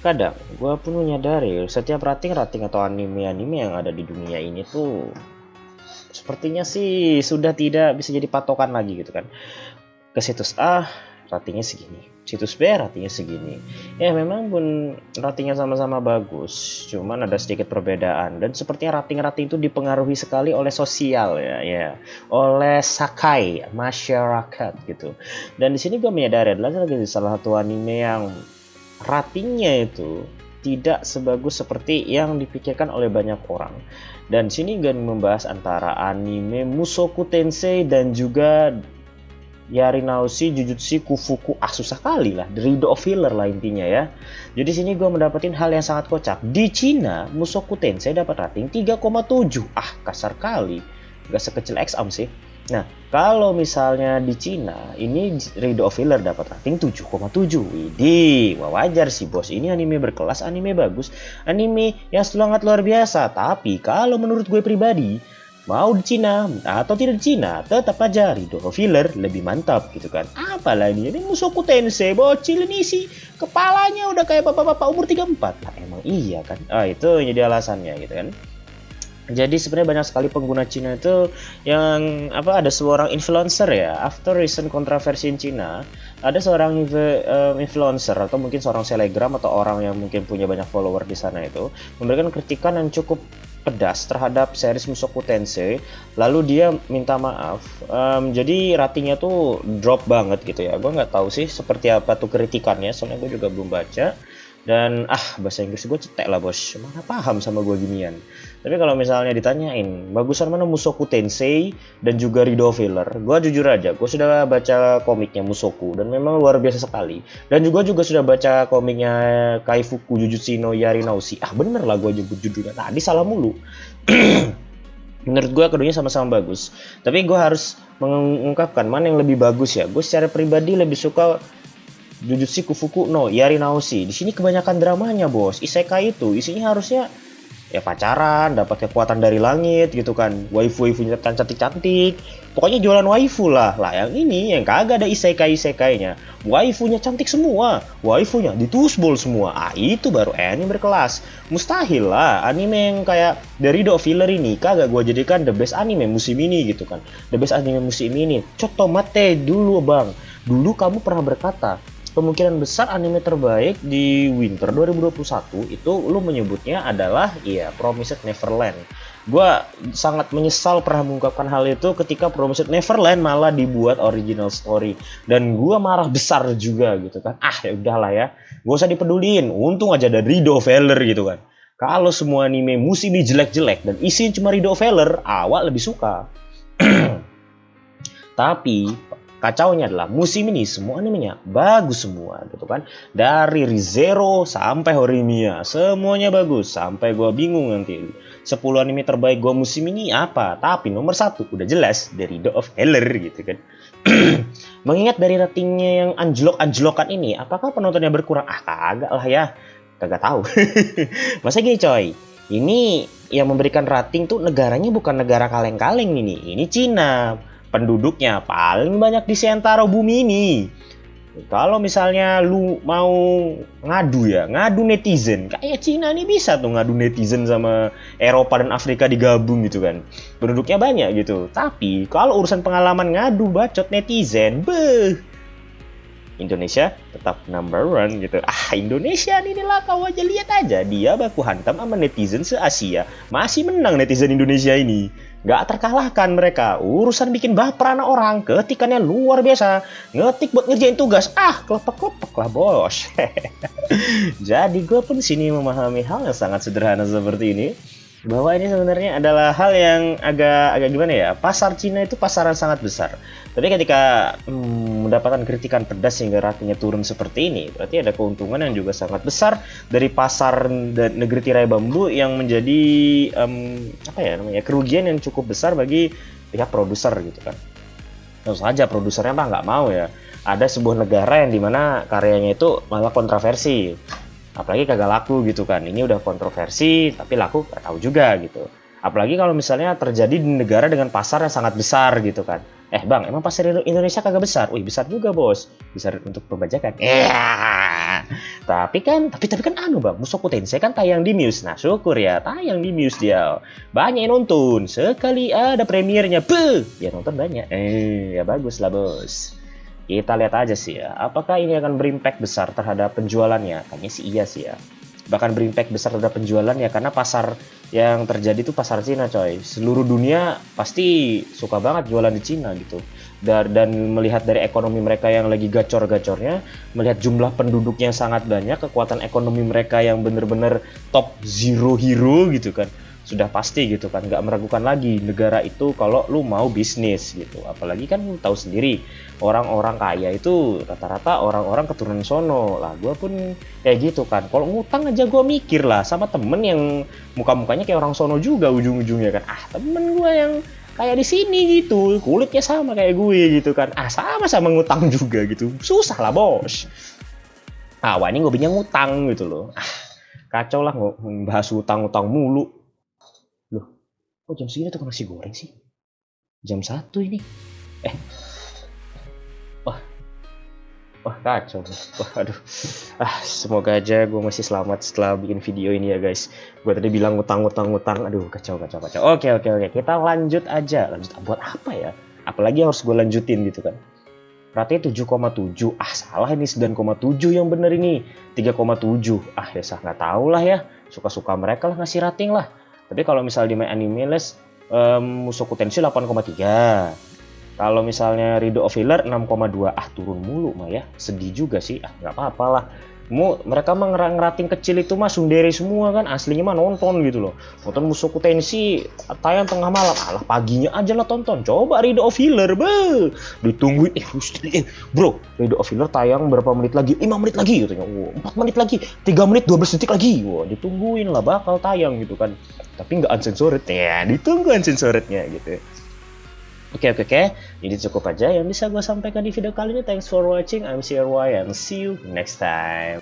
Kadang gue pun menyadari setiap rating-rating atau anime-anime yang ada di dunia ini tuh sepertinya sih sudah tidak bisa jadi patokan lagi gitu kan. Ke situs A ratingnya segini, situs B ratingnya segini. Ya memang pun ratingnya sama-sama bagus, cuman ada sedikit perbedaan dan sepertinya rating-rating itu dipengaruhi sekali oleh sosial ya, oleh sakai masyarakat gitu. Dan di sini gue menyadari adalah lagi salah satu anime yang ratingnya itu tidak sebagus seperti yang dipikirkan oleh banyak orang. Dan sini gue membahas antara anime Mushoku Tensei dan juga Yarinaushi Jujutsu Kufuku. Susah kali lah, The Riddle of Healer lah intinya ya. Jadi sini gue mendapatin hal yang sangat kocak. Di Cina Mushoku Tensei dapat rating 3,7. Kasar kali, gak sekecil X-Am sih. Nah kalau misalnya di Cina ini Riddle of Healer dapat rating 7,7. Widih, wajar sih bos, ini anime berkelas, anime bagus, anime yang sangat luar biasa. Tapi kalau menurut gue pribadi, mau di Cina atau tidak di Cina, tetap aja Riddle of Healer lebih mantap gitu kan. Apalagi ini Mushoku Tensei bocil ini sih, kepalanya udah kayak bapak-bapak umur 34. Emang iya kan? Itu jadi alasannya gitu kan. Jadi sebenarnya banyak sekali pengguna Cina itu yang ada seorang influencer ya. After recent controversy in China, ada seorang influencer atau mungkin seorang selebgram atau orang yang mungkin punya banyak follower di sana itu memberikan kritikan yang cukup pedas terhadap series Mushoku Tensei. Lalu dia minta maaf. Jadi ratingnya tuh drop banget gitu ya. Gue nggak tahu sih seperti apa tuh kritikannya, soalnya gue juga belum baca. Dan bahasa Inggris gue cetek lah bos, mana paham sama gue ginian. Tapi kalau misalnya ditanyain bagusan mana Mushoku Tensei dan juga Riddle of Healer, gue jujur aja gue sudah baca komiknya Mushoku dan memang luar biasa sekali. Dan juga sudah baca komiknya Kaifuku Jujutsu no Yarinaushi. Bener lah gue nyebut judulnya tadi salah mulu. Menurut gue keduanya sama-sama bagus, tapi gue harus mengungkapkan mana yang lebih bagus ya. Gue secara pribadi lebih suka Jujutsu Kufuku no Yarinaushi. Di sini kebanyakan dramanya bos. Isekai itu isinya harusnya ya pacaran, dapat kekuatan dari langit gitu kan, waifu-waifunya cantik-cantik, pokoknya jualan waifu lah. Yang ini yang kagak ada isekai-isekainya, waifunya cantik semua, waifunya ditusbol semua. Itu baru anime berkelas. Mustahil lah anime yang kayak The Riddle of Healer ini kagak gue jadikan the best anime musim ini gitu kan. The best anime musim ini coto mate dulu bang, dulu kamu pernah berkata kemungkinan besar anime terbaik di winter 2021 itu lu menyebutnya adalah Promised Neverland. Gua sangat menyesal pernah mengungkapkan hal itu ketika Promised Neverland malah dibuat original story, dan gua marah besar juga gitu kan. Ya udahlah ya, gak usah dipeduliin, untung aja ada Riddle of Healer gitu kan. Kalau semua anime musim ini jelek-jelek dan isinya cuma Riddle of Healer, awak lebih suka. Tapi kacaunya adalah musim ini semua animenya bagus semua gitu kan. Dari Re:Zero sampai Horimiya semuanya bagus, sampai gue bingung nanti 10 anime terbaik gue musim ini apa. Tapi nomor 1 udah jelas The Riddle of Healer gitu kan. Mengingat dari ratingnya yang anjlok-anjlokan ini, apakah penontonnya berkurang? Kagak lah ya, kagak tahu. Masa gini coy, ini yang memberikan rating tuh negaranya bukan negara kaleng-kaleng ini Cina. Penduduknya paling banyak di seantero bumi ini. Kalau misalnya lu mau ngadu netizen, kayak Cina nih bisa tuh ngadu netizen sama Eropa dan Afrika digabung gitu kan. Penduduknya banyak gitu. Tapi kalau urusan pengalaman ngadu bacot netizen, Indonesia tetap number one gitu. Indonesia inilah kau aja, lihat aja dia baku hantam sama netizen se-Asia. Masih menang netizen Indonesia ini. Gak terkalahkan mereka. Urusan bikin baper anak orang, ketikannya luar biasa. Ngetik buat ngerjain tugas, kelepek-kelepek lah bos. Jadi gue pun sini memahami hal yang sangat sederhana seperti ini, bahwa ini sebenarnya adalah hal yang agak gimana ya, pasar Cina itu pasaran sangat besar. Tapi ketika mendapatkan kritikan pedas sehingga ratingnya turun seperti ini, berarti ada keuntungan yang juga sangat besar dari pasar negeri tirai bambu yang menjadi kerugian yang cukup besar bagi pihak produser gitu kan. Tentu saja produsernya nggak mau ya ada sebuah negara yang dimana karyanya itu malah kontroversi, apalagi kagak laku gitu kan. Ini udah kontroversi tapi laku gak tahu juga gitu. Apalagi kalau misalnya terjadi di negara dengan pasar yang sangat besar gitu kan. Bang, emang pasar Indonesia kagak besar? Wih, besar juga bos, besar untuk pembajakan. Tapi kan anu bang, Mushoku Tensei kan tayang di Muse. Nah syukur ya, tayang di Muse dia. Banyak yang nonton. Sekali ada premiernya, ya nonton banyak. Ya bagus lah bos. Kita lihat aja sih ya, apakah ini akan berimpact besar terhadap penjualannya? Kayaknya sih iya sih ya. Bahkan berimpact besar terhadap penjualannya karena pasar yang terjadi itu pasar Cina coy. Seluruh dunia pasti suka banget jualan di Cina gitu. Dan melihat dari ekonomi mereka yang lagi gacor-gacornya, melihat jumlah penduduknya yang sangat banyak, kekuatan ekonomi mereka yang bener-bener top zero hero gitu kan. Sudah pasti gitu kan, nggak meragukan lagi negara itu kalau lu mau bisnis gitu. Apalagi kan lu tahu sendiri, orang-orang kaya itu rata-rata orang-orang keturunan sono lah. Gue pun kayak gitu kan, kalau ngutang aja gue mikir lah sama temen yang muka-mukanya kayak orang sono juga ujung-ujungnya kan. Temen gue yang kayak di sini gitu, kulitnya sama kayak gue gitu kan. Sama-sama ngutang juga gitu, susah lah bos. Wah ini gue punya ngutang gitu loh. Kacau lah bahas utang-utang mulu. Loh, kok jam segini tuh nasi goreng sih? Jam 1 ini. Wah, wah kacau. Wah, aduh. Semoga aja gue masih selamat setelah bikin video ini ya guys. Gue tadi bilang ngutang. Aduh, kacau. Oke. Kita lanjut aja. Lanjut buat apa ya? Apalagi harus gue lanjutin gitu kan. Berarti 7,7. Salah ini 9,7 yang bener ini. 3,7. Ya sah nggak tahu lah ya. Suka-suka mereka lah ngasih rating lah. Tapi kalau misalnya di My Anime List, Mushoku Tensei 8,3. Kalau misalnya Rido of Healer 6,2. Turun mulu mah ya. Sedih juga sih. Nggak apa-apa lah. Mereka mah ngerating kecil itu mah sundere semua kan. Aslinya mah nonton gitu loh. Nonton Mushoku Tensei tayang tengah malam. Paginya aja lah tonton. Coba Rido of Healer, ditungguin. Bro, Rido of Healer tayang berapa menit lagi? 5 menit lagi katanya. 4 menit lagi. 3 menit 12 detik lagi. Ditungguin lah bakal tayang gitu kan. Tapi nggak uncensored ya. Ditunggu uncensorednya gitu. Oke. Jadi cukup aja yang bisa gue sampaikan di video kali ini. Thanks for watching. I'm CRY and see you next time.